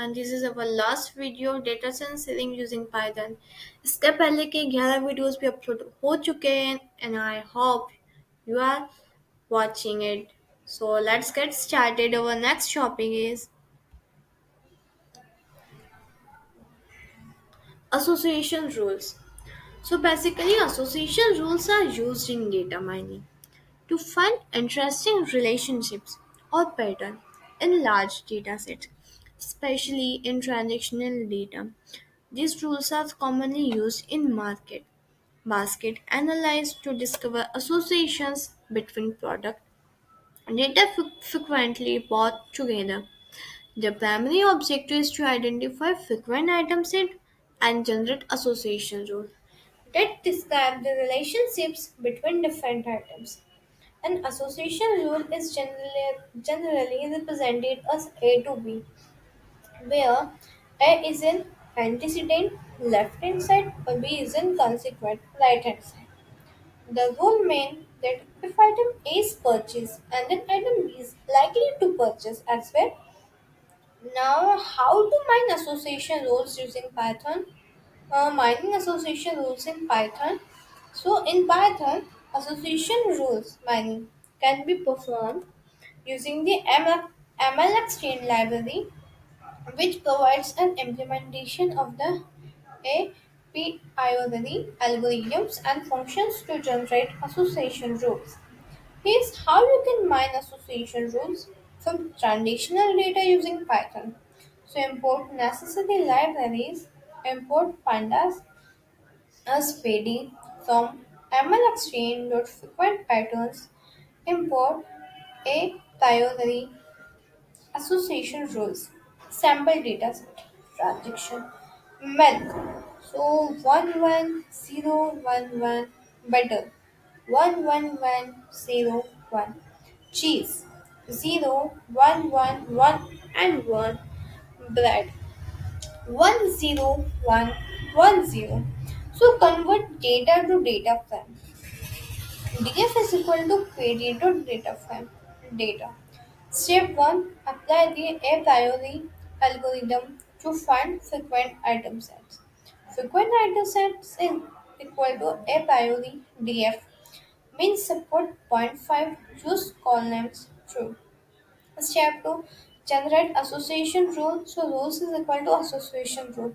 and this is our last video data science selling using Python. इसके पहले के 11 videos भी अपलोड हो चुके हैं and I hope you are watching it. So let's get started. Our next topic is association rules. So basically association rules are used in data mining to find interesting relationships or patterns in large datasets, especially in transactional data. These rules are commonly used in market basket analysis to discover associations between product data frequently bought together. The primary objective is to identify frequent item set and generate association rules that describe the relationships between different items. An association rule is generally represented as A to B, where A is in antecedent left hand side or B is in consequent right hand side. The rule means that if item A is purchased and then item B is likely to purchase as well. Now, how to mine association rules using Python? Mining association rules in Python. So, in Python, association rules mining can be performed using the MLX library, which provides an implementation of the API algorithms and functions to generate association rules. Here's how you can mine association rules from traditional data using Python. So import necessary libraries, import pandas as PD from mlexchain.frequent patterns, import a priori association rules, sample dataset, transaction, milk. So 11011 butter, 11101 cheese, 0111 and 1 bread, 10110. So convert data to data frame. DF is equal to PD to data frame data. Step 1. Apply the a priori algorithm to find frequent item sets. Frequent item sets is equal to a priori df means support zero point 0.5 use call names true. Step 2. Generate association rule. So rules is equal to association rule.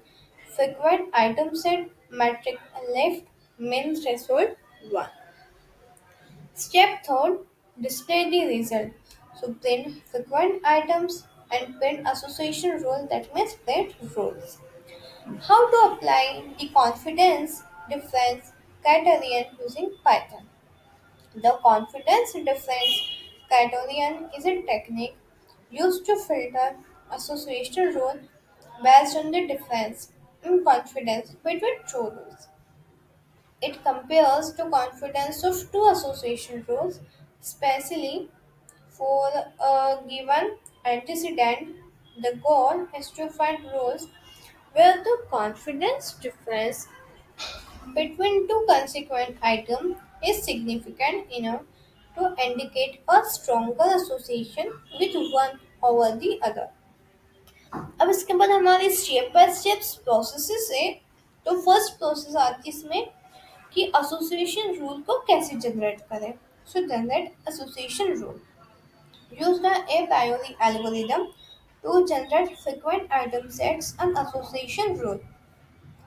Frequent item set metric left min threshold 1. Step 3. Display the result. So print frequent items and print association rule, that means print rules. How to apply the confidence difference criterion using Python. The confidence difference criterion is a technique used to filter association rule based on the difference in confidence between two rules. It compares the confidence of two association rules, especially for a given antecedent. The goal is to find rules where the confidence difference between two consequent items is significant enough to indicate a stronger association with one over the other. अब इसके बाद हमारी step by steps processes है. तो first process आती है इसमें कि एसोसिएशन रूल को कैसे जनरेट करें. So generate association rule. Use the a priori algorithm to generate frequent item sets and association rule.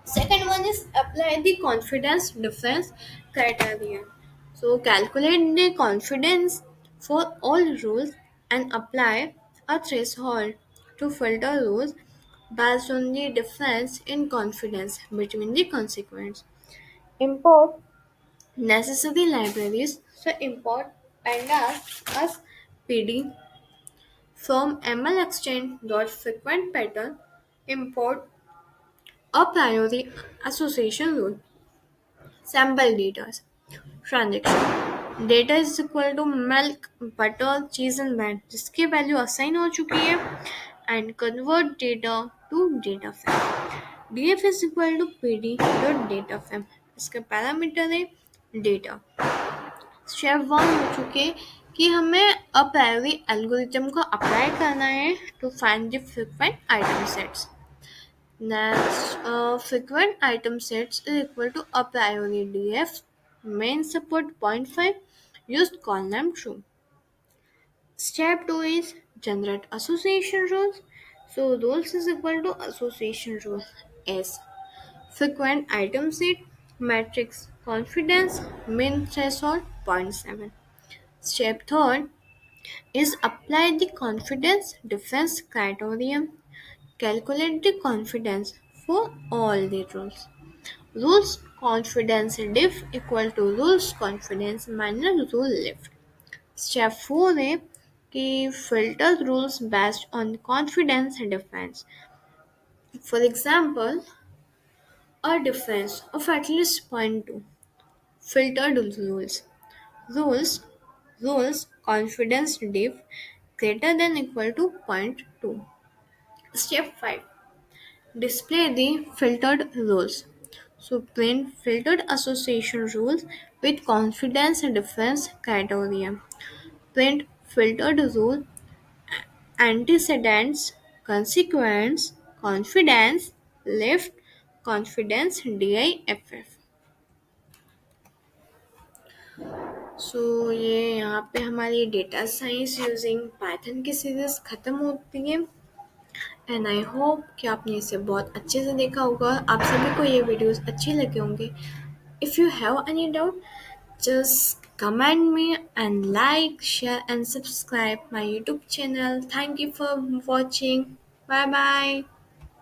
Second one is apply the confidence difference criterion. So calculate the confidence for all rules and apply a threshold to filter rules based on the difference in confidence between the consequents. Import necessary libraries. So import pandas as PD from mlexchain.frequent pattern. Import a priori association rule. Sample data. Transaction data is equal to milk butter cheese and band जिसकी value assign हो चुकी है and convert data to data frame. D F is equal to P D dot data frame. इसका parameter है data. Step one हो चुके कि हमें अ प्रायोरी एल्गोरिथम को अप्लाई करना है to find the frequent item sets. Next, frequent item sets is equal to a priori df main support point 5 used column true. Step 2 is generate association rules. So rules is equal to association rule S. Frequent item set matrix confidence min threshold zero point 0.7. Step 3 is apply the confidence difference criterion. Calculate the confidence for all the rules. Rules confidence diff equal to rules confidence minus rule lift. Step 4 है कि filter rules based on confidence difference. For example, a difference of at least zero point 0.2. Filtered rules. Rules rules confidence diff greater than equal to zero point 0.2. Step 5. Display the filtered rules. So print filtered association rules with confidence difference criteria. Print filtered rule antecedents, consequence, confidence, lift, confidence DIFF. ये यहाँ पे हमारी data science using Python की series ख़त्म होती है. And I hope कि आपने इसे बहुत अच्छे से देखा होगा. आप सभी को ये वीडियोस अच्छे लगे होंगे. If you have any doubt, just comment me and like, share and subscribe my YouTube channel. Thank you for watching. Bye bye.